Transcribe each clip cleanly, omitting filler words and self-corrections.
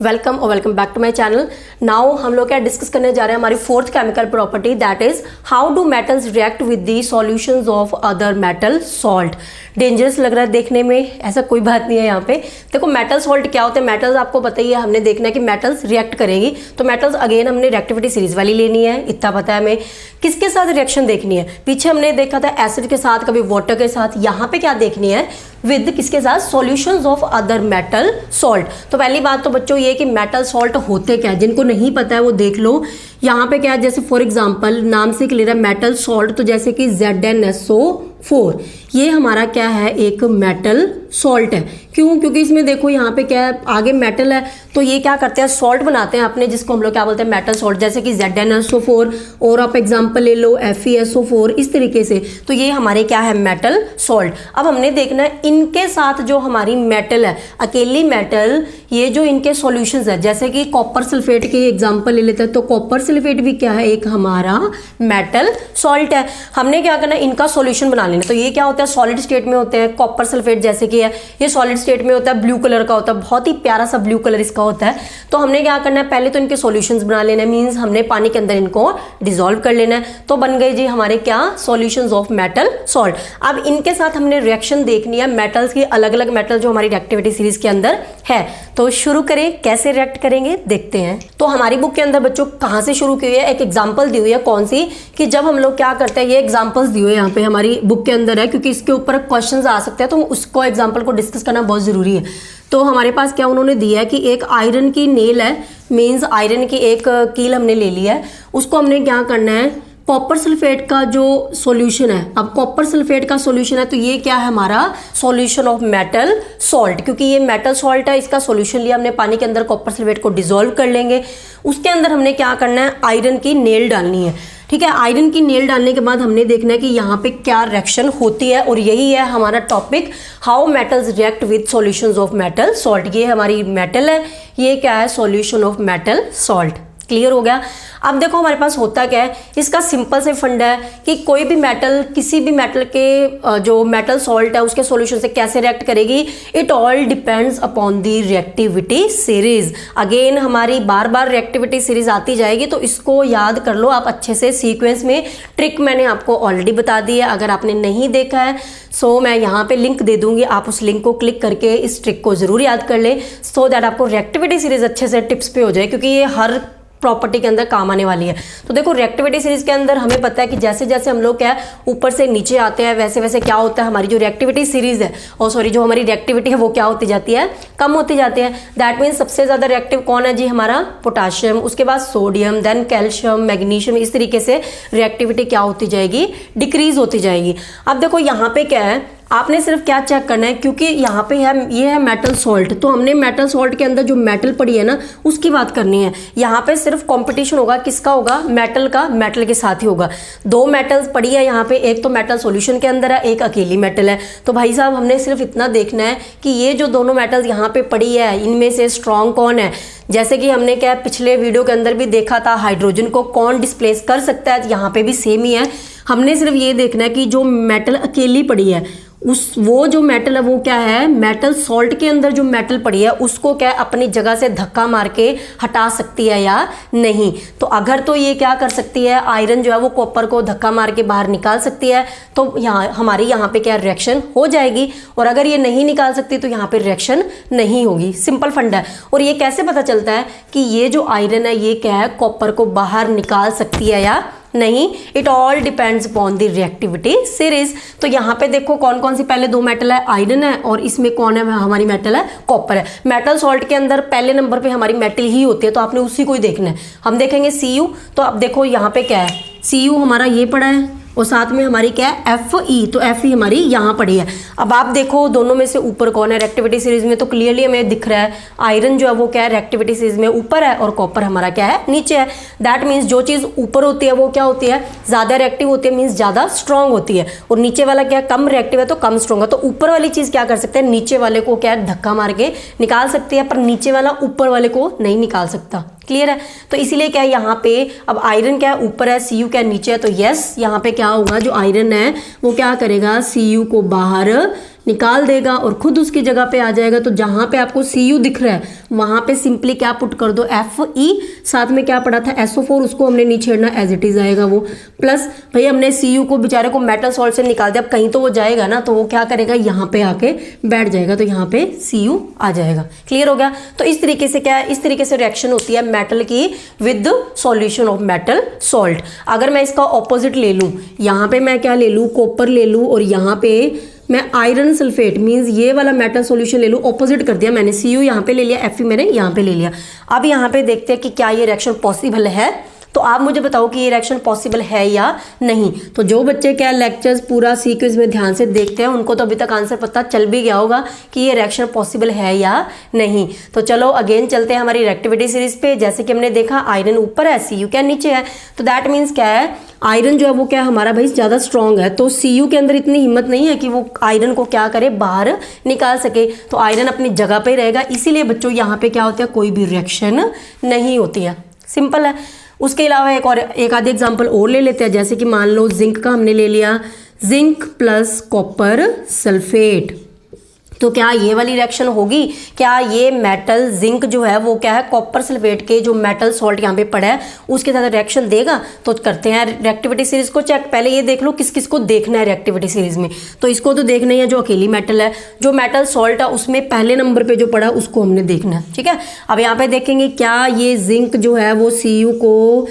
Welcome और welcome back to my channel. Now हम लोग क्या डिस्कस करने जा रहे हैं हमारी fourth chemical property, that is how do metals react with the solutions of other metal salt. Dangerous लग रहा है देखने में, ऐसा कोई बात नहीं है। यहाँ पे देखो मेटल सॉल्ट क्या होते हैं। मेटल्स आपको पता ही है, हमने देखना है कि मेटल्स रिएक्ट करेंगी। तो मेटल्स अगेन हमने रिएक्टिविटी सीरीज वाली लेनी है, इतना पता है हमें। किसके साथ रिएक्शन देखनी है, पीछे हमने देखा था एसिड के साथ, कभी वाटर के साथ। यहाँ पे क्या देखनी है, विद किसके साथ, solutions of other metal salt. तो पहली बात तो बच्चों ये कि मेटल सॉल्ट होते क्या है, जिनको नहीं पता है वो देख लो। यहाँ पे क्या है, जैसे फॉर एग्जांपल नाम से क्लियर है मेटल सॉल्ट, तो जैसे कि ZnSO4 ये हमारा क्या है, एक मेटल सॉल्ट है। क्यों? क्योंकि इसमें देखो यहाँ पे क्या है, आगे मेटल है, तो ये क्या करते हैं, सॉल्ट बनाते हैं अपने, जिसको हम लोग क्या बोलते हैं, मेटल सॉल्ट। जैसे कि ZnSO4 और आप एग्जांपल ले लो FeSO4, इस तरीके से। तो ये हमारे क्या है, मेटल सॉल्ट। अब हमने देखना है इनके साथ जो हमारी मेटल है, अकेली मेटल, ये जो इनके सॉल्यूशंस है, जैसे कि कॉपर सल्फेट के एग्जांपल ले लेते हैं, तो कॉपर सल्फेट भी क्या है, एक हमारा मेटल सॉल्ट है। हमने क्या करना है, इनका सॉल्यूशन बना लेना। तो ये क्या होता है, सॉलिड स्टेट में होते हैं। कॉपर सल्फेट जैसे कि है, ये सॉलिड स्टेट में होता है, ब्लू कलर का होता है, बहुत ही प्यारा सा ब्लू कलर इसका होता है। तो हमने क्या करना है, पहले तो इनके सॉल्यूशंस बना लेना है, मींस हमने पानी के अंदर इनको डिसॉल्व कर लेना है। तो बन गए जी हमारे क्या, सॉल्यूशंस ऑफ मेटल सॉल्ट। अब इनके साथ हमने रिएक्शन देखनी है, मेटल्स की अलग अलग मेटल जो हमारी रिएक्टिविटी सीरीज के अंदर है। तो शुरू करें, कैसे रिएक्ट करेंगे देखते हैं। तो हमारी बुक के अंदर बच्चों कहां से शुरू की हुई है, एक एग्जांपल दी हुई है। कौन सी, कि जब हम लोग क्या करते हैं, ये एग्जांपल्स दी हुई है यहाँ पे हमारी बुक के अंदर है, क्योंकि इसके ऊपर क्वेश्चंस आ सकते हैं, तो उसको एग्जांपल को डिस्कस करना बहुत जरूरी है। तो हमारे पास क्या उन्होंने दिया है कि एक आयरन की नेल है, मीन्स आयरन की एक कील हमने ले लिया है, उसको हमने क्या करना है, कॉपर सल्फेट का जो सॉल्यूशन है। अब कॉपर सल्फेट का सॉल्यूशन है, तो ये क्या है हमारा सॉल्यूशन ऑफ मेटल सॉल्ट, क्योंकि ये मेटल सॉल्ट है, इसका सॉल्यूशन लिया हमने पानी के अंदर, कॉपर सल्फेट को डिसॉल्व कर लेंगे। उसके अंदर हमने क्या करना है, आयरन की नेल डालनी है। ठीक है, आयरन की नेल डालने के बाद हमने देखना है कि यहाँ पे क्या रिएक्शन होती है, और यही है हमारा topic, how metals react with solutions of metal salt. ये हमारी मेटल है, ये क्या है, solution of metal salt. Clear हो गया। अब देखो हमारे पास होता क्या है, इसका सिंपल से फंडा है कि कोई भी मेटल, किसी भी मेटल के जो मेटल सॉल्ट है उसके सॉल्यूशन से कैसे रिएक्ट करेगी, it all depends upon the reactivity series. Again हमारी बार बार रिएक्टिविटी सीरीज आती जाएगी, तो इसको याद कर लो आप अच्छे से सीक्वेंस में। ट्रिक मैंने आपको ऑलरेडी बता दी है, अगर आपने नहीं देखा है सो मैं यहाँ पे लिंक दे दूंगी, आप उस लिंक को क्लिक करके इस ट्रिक को जरूर याद कर ले, सो दैट आपको रिएक्टिविटी सीरीज अच्छे से टिप्स पे हो जाए, क्योंकि ये हर प्रॉपर्टी के अंदर काम आने वाली है। तो देखो रिएक्टिविटी सीरीज के अंदर हमें पता है कि जैसे जैसे हम लोग क्या है ऊपर से नीचे आते हैं, वैसे वैसे क्या होता है, हमारी जो रिएक्टिविटी सीरीज है, और सॉरी जो हमारी रिएक्टिविटी है वो क्या होती जाती है, कम होती जाती है। दैट मीन्स सबसे ज्यादा रिएक्टिव कौन है जी, हमारा पोटाशियम, उसके बाद सोडियम, देन कैल्शियम, मैग्नीशियम, इस तरीके से रिएक्टिविटी क्या होती जाएगी, डिक्रीज होती जाएगी। अब देखो यहाँ पे क्या है, आपने सिर्फ क्या चेक करना है, क्योंकि यहाँ पे है, ये है मेटल सॉल्ट, तो हमने मेटल सॉल्ट के अंदर जो मेटल पड़ी है ना उसकी बात करनी है। यहाँ पे सिर्फ कंपटीशन होगा, किसका होगा, मेटल का, मेटल के साथ ही होगा। दो मेटल्स पड़ी है यहाँ पे, एक तो मेटल सॉल्यूशन के अंदर है, एक अकेली मेटल है। तो भाई साहब हमने सिर्फ इतना देखना है कि ये जो दोनों मेटल्स यहाँ पे पड़ी है, इनमें से स्ट्रॉन्ग कौन है। जैसे कि हमने क्या पिछले वीडियो के अंदर भी देखा था, हाइड्रोजन को कौन डिस्प्लेस कर सकता है, यहाँ पे भी सेम ही है। हमने सिर्फ ये देखना है कि जो मेटल अकेली पड़ी है, वो जो मेटल है वो क्या है, मेटल सॉल्ट के अंदर जो मेटल पड़ी है उसको क्या अपनी जगह से धक्का मार के हटा सकती है या नहीं। तो अगर तो ये क्या कर सकती है, आयरन जो है वो कॉपर को धक्का मार के बाहर निकाल सकती है, तो यहाँ हमारी यहाँ पे क्या रिएक्शन हो जाएगी। और अगर ये नहीं निकाल सकती तो यहाँ पे रिएक्शन नहीं होगी। सिंपल फंडा है। और ये कैसे पता चलता है कि ये जो आयरन है ये क्या है, कॉपर को बाहर निकाल सकती है या नहीं, it all depends upon the reactivity series. तो यहाँ पे देखो कौन कौन सी पहले दो मेटल है, आयरन है, और इसमें कौन है, हमारी मेटल है, कॉपर है। मेटल सॉल्ट के अंदर पहले नंबर पे हमारी मेटल ही होती है, तो आपने उसी को ही देखना है। हम देखेंगे Cu, तो अब देखो यहाँ पे क्या है, Cu हमारा ये पड़ा है, और साथ में हमारी क्या है, Fe, तो Fe हमारी यहाँ पड़ी है। अब आप देखो दोनों में से ऊपर कौन है रिएक्टिविटी सीरीज में, तो क्लियरली हमें दिख रहा है आयरन जो है वो क्या है, रिएक्टिविटी सीरीज में ऊपर है, और कॉपर हमारा क्या है, नीचे है। दैट मीन्स जो चीज ऊपर होती है वो क्या होती है, ज्यादा रिएक्टिव होती है, मीन्स ज्यादा स्ट्रॉन्ग होती है, और नीचे वाला क्या कम रिएक्टिव है तो कम स्ट्रॉन्ग है। तो ऊपर वाली चीज क्या कर सकते हैं, नीचे वाले को क्या धक्का मार के निकाल सकती है, पर नीचे वाला ऊपर वाले को नहीं निकाल सकता। क्लियर है। तो इसीलिए क्या है यहाँ पे अब आयरन क्या है ऊपर है, Cu क्या नीचे है, तो यस यहाँ पे क्या होगा जो आयरन है वो क्या करेगा, Cu को बाहर निकाल देगा और खुद उसकी जगह पे आ जाएगा। तो जहाँ पे आपको Cu दिख रहा है वहाँ पे सिंपली क्या पुट कर दो, Fe, साथ में क्या पड़ा था SO4, उसको हमने नहीं छेड़ना, एज इट इज आएगा वो, प्लस भाई हमने Cu को बेचारे को मेटल सॉल्ट से निकाल दिया, अब कहीं तो वो जाएगा ना, तो वो क्या करेगा, यहाँ पे आके बैठ जाएगा, तो यहाँ पे Cu आ जाएगा। क्लियर हो गया। तो इस तरीके से क्या है, इस तरीके से रिएक्शन होती है मेटल की with solution of metal salt. अगर मैं इसका ऑपोजिट ले लूँ, यहाँ पे मैं क्या ले लूँ, कॉपर ले लूँ, और यहाँ पे मैं आयरन सल्फेट मींस ये वाला मेटल सॉल्यूशन ले लूँ, ऑपोजिट कर दिया मैंने, Cu यहाँ पे ले लिया, Fe मैंने यहाँ पे ले लिया। अब यहाँ पे देखते हैं कि क्या ये रिएक्शन पॉसिबल है। तो आप मुझे बताओ कि ये रिएक्शन पॉसिबल है या नहीं। तो जो बच्चे क्या लेक्चर्स पूरा सीक्वेंस में ध्यान से देखते हैं उनको तो अभी तक आंसर पता चल भी गया होगा कि ये रिएक्शन पॉसिबल है या नहीं। तो चलो अगेन चलते हैं हमारी रिएक्टिविटी सीरीज पे। जैसे कि हमने देखा आयरन ऊपर है, Cu क्या नीचे है, तो दैट मीन्स क्या है, आयरन जो है वो क्या हमारा भाई ज़्यादा स्ट्रॉन्ग है, तो Cu के अंदर इतनी हिम्मत नहीं है कि वो आयरन को क्या करे, बाहर निकाल सके, तो आयरन अपनी जगह पे रहेगा। इसीलिए बच्चों यहाँ पे क्या होता है, कोई भी रिएक्शन नहीं होती है, सिंपल है। उसके अलावा एक आधे एग्जाम्पल और ले लेते हैं। जैसे कि मान लो जिंक का हमने ले लिया, जिंक प्लस कॉपर सल्फेट, तो क्या ये वाली रिएक्शन होगी, क्या ये मेटल जिंक जो है वो क्या है, कॉपर सल्फेट के जो मेटल सॉल्ट यहाँ पे पड़ा है उसके साथ रिएक्शन देगा। तो करते हैं रिएक्टिविटी सीरीज को चेक। पहले ये देख लो किस किस को देखना है रिएक्टिविटी सीरीज में, तो इसको तो देखना ही है जो अकेली मेटल है, जो मेटल सॉल्ट है उसमें पहले नंबर पे जो पड़ा है उसको हमने देखना है, ठीक है। अब यहाँ पे देखेंगे क्या ये जिंक जो है वो Cu को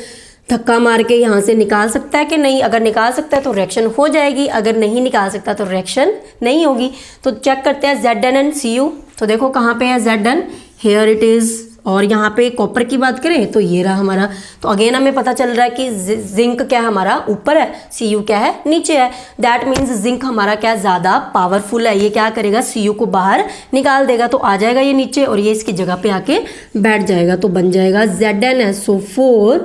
धक्का मार के यहाँ से निकाल सकता है कि नहीं। अगर निकाल सकता है तो रिएक्शन हो जाएगी, अगर नहीं निकाल सकता तो रिएक्शन नहीं होगी। तो चेक करते हैं Zn एंड Cu। तो देखो कहाँ पे है Zn, हेयर इट इज। और यहाँ पे कॉपर की बात करें तो ये रहा हमारा। तो अगेन हमें पता चल रहा है कि जिंक क्या हमारा ऊपर है, Cu क्या है नीचे है। दैट मीन्स जिंक हमारा क्या ज़्यादा पावरफुल है, ये क्या करेगा, Cu को बाहर निकाल देगा, तो आ जाएगा ये नीचे और ये इसकी जगह पे आके बैठ जाएगा। तो बन जाएगा ZnSO4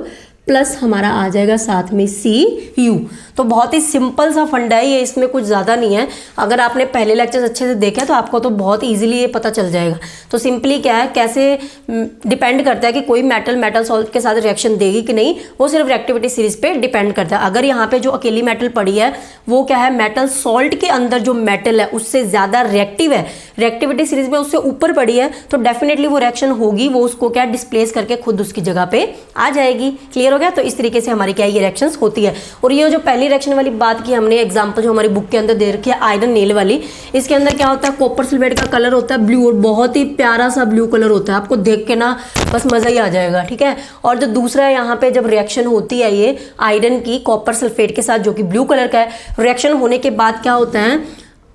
प्लस हमारा आ जाएगा साथ में Cu। तो बहुत ही सिंपल सा फंडा है ये, इसमें कुछ ज़्यादा नहीं है। अगर आपने पहले लेक्चर्स अच्छे से देखे तो आपको तो बहुत इजीली ये पता चल जाएगा। तो सिंपली क्या है, कैसे डिपेंड करता है कि कोई मेटल सॉल्ट के साथ रिएक्शन देगी कि नहीं, वो सिर्फ रिएक्टिविटी सीरीज पे डिपेंड करता है। अगर यहाँ पे जो अकेली मेटल पड़ी है वो क्या है, मेटल सॉल्ट के अंदर जो मेटल है उससे ज़्यादा रिएक्टिव है, रिएक्टिविटी सीरीज में उससे ऊपर पड़ी है, तो डेफिनेटली वो रिएक्शन होगी, वो उसको क्या डिस्प्लेस करके खुद उसकी जगह पे आ जाएगी। क्लियर हो गया। तो इस तरीके से हमारी क्या ये रिएक्शंस होती है। और ये जो पहली रिएक्शन वाली बात की हमने, एग्जांपल जो हमारी बुक के अंदर दे रखी है आयरन नेल वाली, इसके अंदर क्या होता है, कॉपर सल्फेट का कलर होता है ब्लू, और बहुत ही प्यारा सा ब्लू कलर होता है, आपको देख के ना बस मजा ही आ जाएगा, ठीक है। और जो दूसरा है यहाँ पे जब रिएक्शन होती है ये आयरन की कॉपर सल्फेट के साथ जो कि ब्लू कलर का है, रिएक्शन होने के बाद क्या होता है,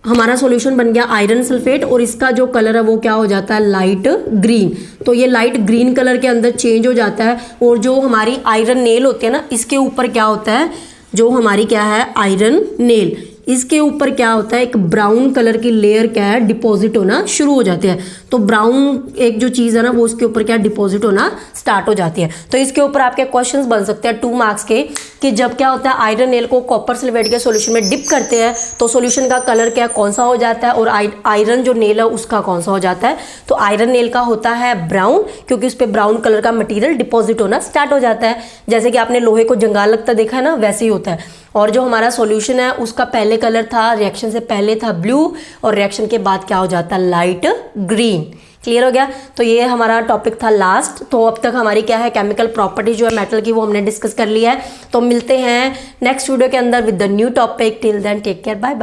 हमारा सॉल्यूशन बन गया आयरन सल्फेट और इसका जो कलर है वो क्या हो जाता है, लाइट ग्रीन। तो ये लाइट ग्रीन कलर के अंदर चेंज हो जाता है। और जो हमारी आयरन नेल होती है ना, इसके ऊपर क्या होता है, जो हमारी क्या है आयरन नेल, इसके ऊपर क्या होता है, एक ब्राउन कलर की लेयर क्या है डिपॉजिट होना शुरू हो जाती है। तो ब्राउन एक जो चीज़ है ना वो उसके ऊपर क्या डिपॉजिट होना स्टार्ट हो जाती है। तो इसके ऊपर आपके क्वेश्चंस बन सकते हैं 2 मार्क्स के, कि जब क्या होता है आयरन नेल को कॉपर सल्फेट के सॉल्यूशन में डिप करते हैं तो सॉल्यूशन का कलर क्या कौन सा हो जाता है, और आयरन जो नेल है उसका कौन सा हो जाता है। तो आयरन नेल का होता है ब्राउन, क्योंकि उस पर ब्राउन कलर का मटीरियल डिपॉजिट होना स्टार्ट हो जाता है। जैसे कि आपने लोहे को जंगाल लगता देखा है ना, वैसे ही होता है। और जो हमारा सॉल्यूशन है उसका पहले कलर था, रिएक्शन से पहले था ब्लू, और रिएक्शन के बाद क्या हो जाता है, लाइट ग्रीन। क्लियर हो गया। तो ये हमारा टॉपिक था लास्ट। तो अब तक हमारी क्या है, केमिकल प्रॉपर्टी जो है मेटल की वो हमने डिस्कस कर लिया है। तो मिलते हैं नेक्स्ट वीडियो के अंदर with the new topic. Till then take care, bye bye.